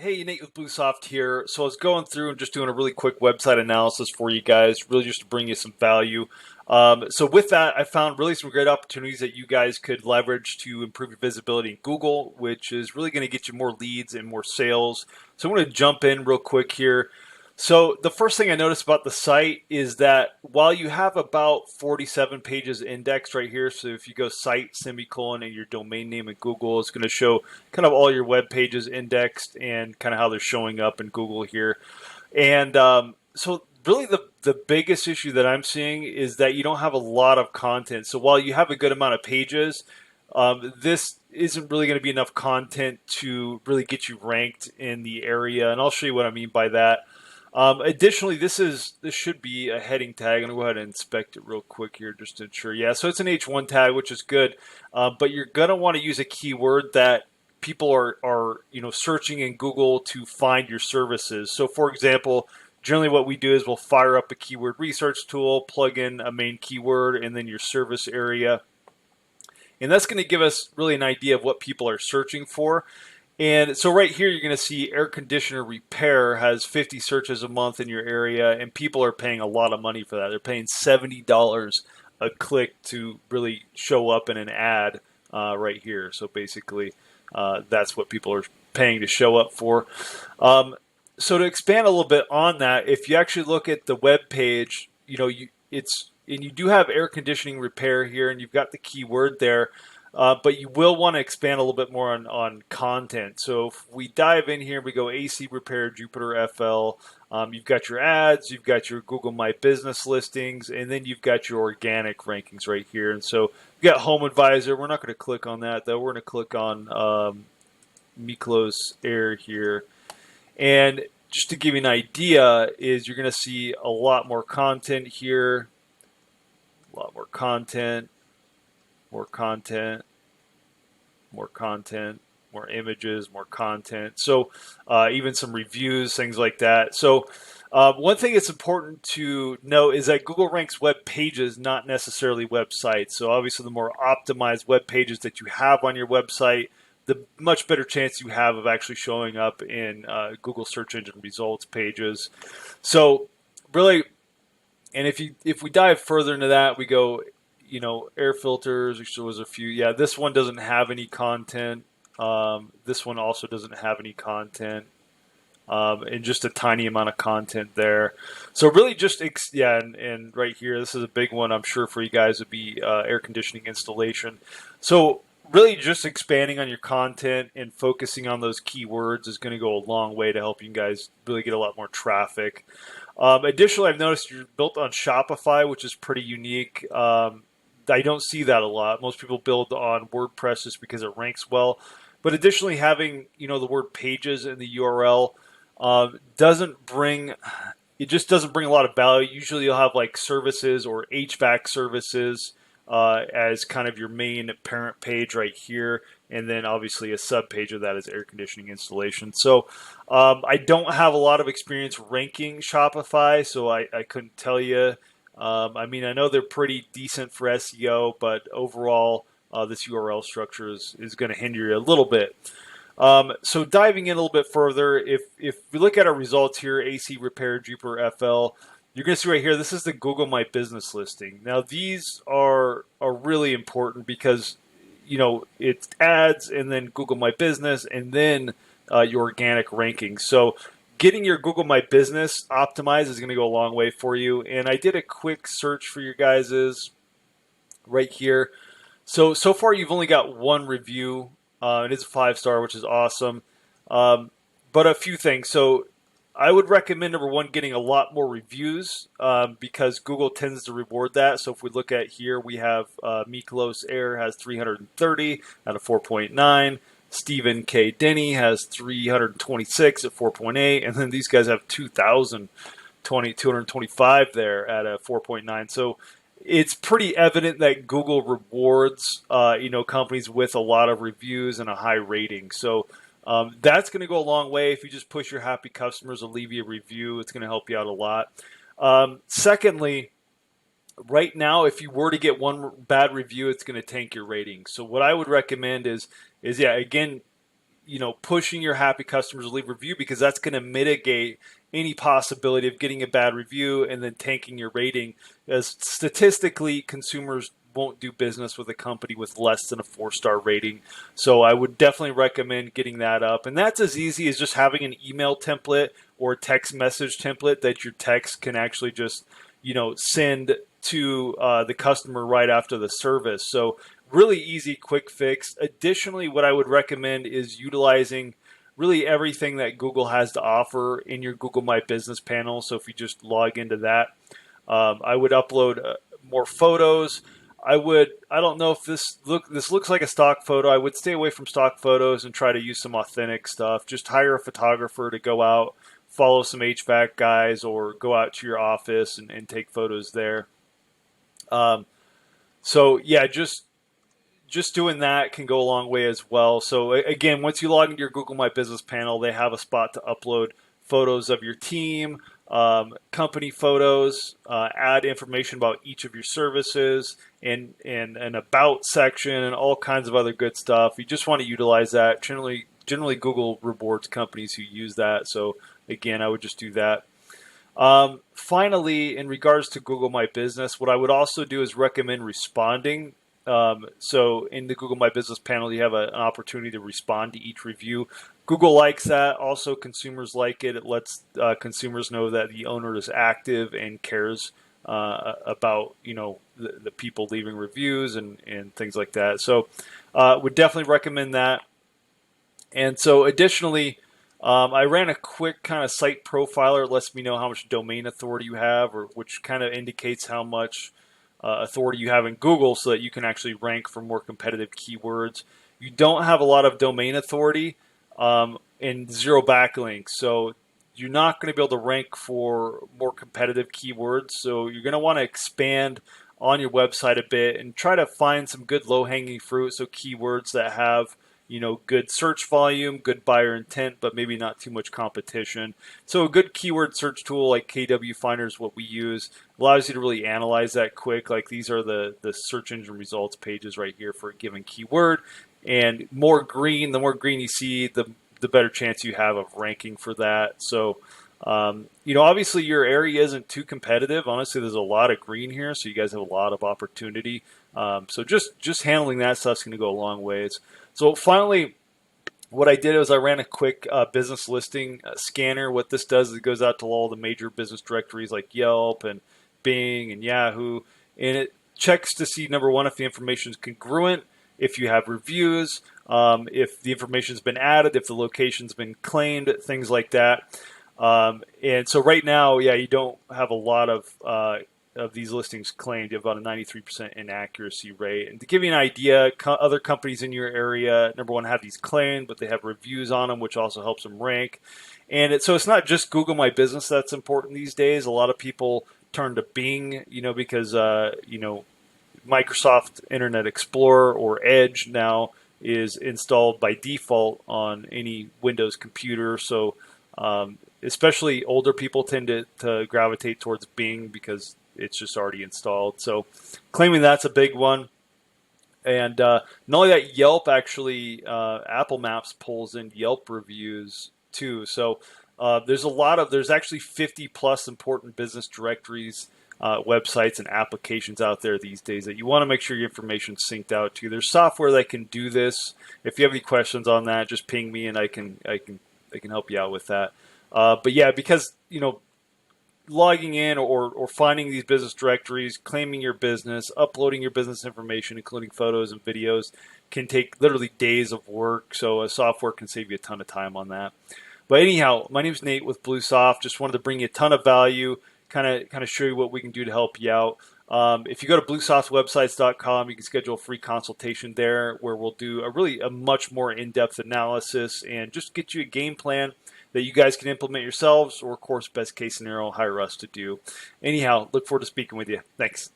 Hey, Nate with Bluesoft here. So I was going through and just doing a really quick website analysis for you guys, really just to bring you some value. So with that, I found really some great opportunities that you guys could leverage to improve your visibility in Google, which is really going to get you more leads and more sales. So I'm going to jump in real quick here. So the first thing I noticed about the site is that while you have about 47 pages indexed right here, so if you go site semicolon and your domain name in Google, it's going to show kind of all your web pages indexed and kind of how they're showing up in Google here. And so really the biggest issue that I'm seeing is that you don't have a lot of content. So while you have a good amount of pages, this isn't really going to be enough content to really get you ranked in the area. And I'll show you what I mean by that. Additionally, this should be a heading tag. I'm gonna go ahead and inspect it real quick here just to ensure. Yeah, so it's an H1 tag, which is good, but you're gonna want to use a keyword that people are searching in Google to find your services. So, for example, generally what we do is we'll fire up a keyword research tool, plug in a main keyword, and then your service area, and that's going to give us really an idea of what people are searching for. And so right here, you're going to see air conditioner repair has 50 searches a month in your area, and people are paying a lot of money for that. They're paying $70 a click to really show up in an ad right here. So basically, that's what people are paying to show up for. So to expand a little bit on that, if you actually look at the web page, and you do have air conditioning repair here, and you've got the keyword there. But you will want to expand a little bit more on content. So if we dive in here, we go AC Repair, Jupiter FL. You've got your ads, you've got your Google My Business listings, and then you've got your organic rankings right here. And so you got Home Advisor. We're not going to click on that, though. We're going to click on Miklos Air here. And just to give you an idea, is you're going to see a lot more content here, a lot more content. More content, more content, more images, more content. So even some reviews, things like that. So one thing that's important to know is that Google ranks web pages, not necessarily websites. So obviously the more optimized web pages that you have on your website, the much better chance you have of actually showing up in Google search engine results pages. So really, and if we dive further into that, we go, air filters, which there was a few. Yeah, this one doesn't have any content. This one also doesn't have any content. And just a tiny amount of content there. So really just, and right here, this is a big one, I'm sure, for you guys, would be air conditioning installation. So really just expanding on your content and focusing on those keywords is going to go a long way to help you guys really get a lot more traffic. Additionally, I've noticed you're built on Shopify, which is pretty unique. I don't see that a lot. Most people build on WordPress just because it ranks well. But additionally, having the word pages in the URL doesn't bring a lot of value. Usually, you'll have like services or HVAC services as kind of your main parent page right here, and then obviously a sub page of that is air conditioning installation. So I don't have a lot of experience ranking Shopify, so I couldn't tell you. I know they're pretty decent for SEO, but overall, this URL structure is going to hinder you a little bit. So diving in a little bit further, if we look at our results here, AC Repair, Jupiter FL, you're going to see right here, this is the Google My Business listing. Now, these are really important because, it's ads and then Google My Business and then your organic rankings. So getting your Google My Business optimized is going to go a long way for you. And I did a quick search for your guys's right here. So far you've only got one review. It is a 5-star, which is awesome. But a few things. So I would recommend, number one, getting a lot more reviews because Google tends to reward that. So if we look at here, we have Miklos Air has 330 out of 4.9. Stephen K. Denny has 326 at 4.8, and then these guys have 225 there at a 4.9. So it's pretty evident that Google rewards companies with a lot of reviews and a high rating. So that's going to go a long way. If you just push your happy customers to leave you a review, it's going to help you out a lot. Secondly, right now, if you were to get one bad review, it's going to tank your rating. So what I would recommend is again, pushing your happy customers to leave a review, because that's going to mitigate any possibility of getting a bad review and then tanking your rating, as statistically consumers won't do business with a company with less than a 4-star rating. So I would definitely recommend getting that up. And that's as easy as just having an email template or a text message template that your text can actually just, send to the customer right after the service. So really easy, quick fix. Additionally, what I would recommend is utilizing really everything that Google has to offer in your Google My Business panel. So if you just log into that, I would upload more photos. I don't know if this looks like a stock photo. I would stay away from stock photos and try to use some authentic stuff. Just hire a photographer to go out, follow some HVAC guys, or go out to your office and take photos there. So yeah, just doing that can go a long way as well. So again, once you log into your Google My Business panel, they have a spot to upload photos of your team, company photos, add information about each of your services, and an about section, and all kinds of other good stuff. You just want to utilize that. Generally Google rewards companies who use that. So again, I would just do that. Finally, in regards to Google My Business, what I would also do is recommend responding. So in the Google My Business panel, you have an opportunity to respond to each review. Google likes that. Also, consumers like it. It lets consumers know that the owner is active and cares about the people leaving reviews and things like that. So would definitely recommend that. And so additionally, I ran a quick kind of site profiler. It lets me know how much domain authority you have, or which kind of indicates how much authority you have in Google, so that you can actually rank for more competitive keywords. You don't have a lot of domain authority and 0 backlinks, so you're not going to be able to rank for more competitive keywords. So you're going to want to expand on your website a bit and try to find some good low-hanging fruit, so keywords that have good search volume, good buyer intent, but maybe not too much competition. So a good keyword search tool like KW Finder is what we use. Allows you to really analyze that quick. Like these are the search engine results pages right here for a given keyword. And the more green you see, the better chance you have of ranking for that. So, obviously your area isn't too competitive. Honestly, there's a lot of green here, so you guys have a lot of opportunity. So just handling that stuff's going to go a long ways. So finally, what I did was I ran a quick business listing scanner. What this does is it goes out to all the major business directories like Yelp and Bing and Yahoo, and it checks to see, number one, if the information is congruent, if you have reviews, if the information's been added, if the location's been claimed, things like that. And so right now, you don't have a lot of these listings claimed. You have about a 93% inaccuracy rate. And to give you an idea, other companies in your area, number one, have these claimed, but they have reviews on them, which also helps them rank. And so it's not just Google My Business that's important these days. A lot of people turn to Bing, because Microsoft Internet Explorer or Edge now is installed by default on any Windows computer. So especially older people tend to gravitate towards Bing because it's just already installed. So claiming that's a big one. And not only that, Yelp actually, Apple Maps pulls in Yelp reviews too. So there's actually 50 plus important business directories, websites, and applications out there these days that you want to make sure your information's synced out to. There's software that can do this. If you have any questions on that, just ping me and I can help you out with that. But yeah, because logging in or finding these business directories, claiming your business, uploading your business information, including photos and videos, can take literally days of work. So a software can save you a ton of time on that. But anyhow, my name is Nate with BlueSoft. Just wanted to bring you a ton of value, kind of show you what we can do to help you out. If you go to bluesoftwebsites.com, you can schedule a free consultation there where we'll do a much more in-depth analysis and just get you a game plan that you guys can implement yourselves, or of course, best case scenario, hire us to do. Anyhow, look forward to speaking with you. Thanks.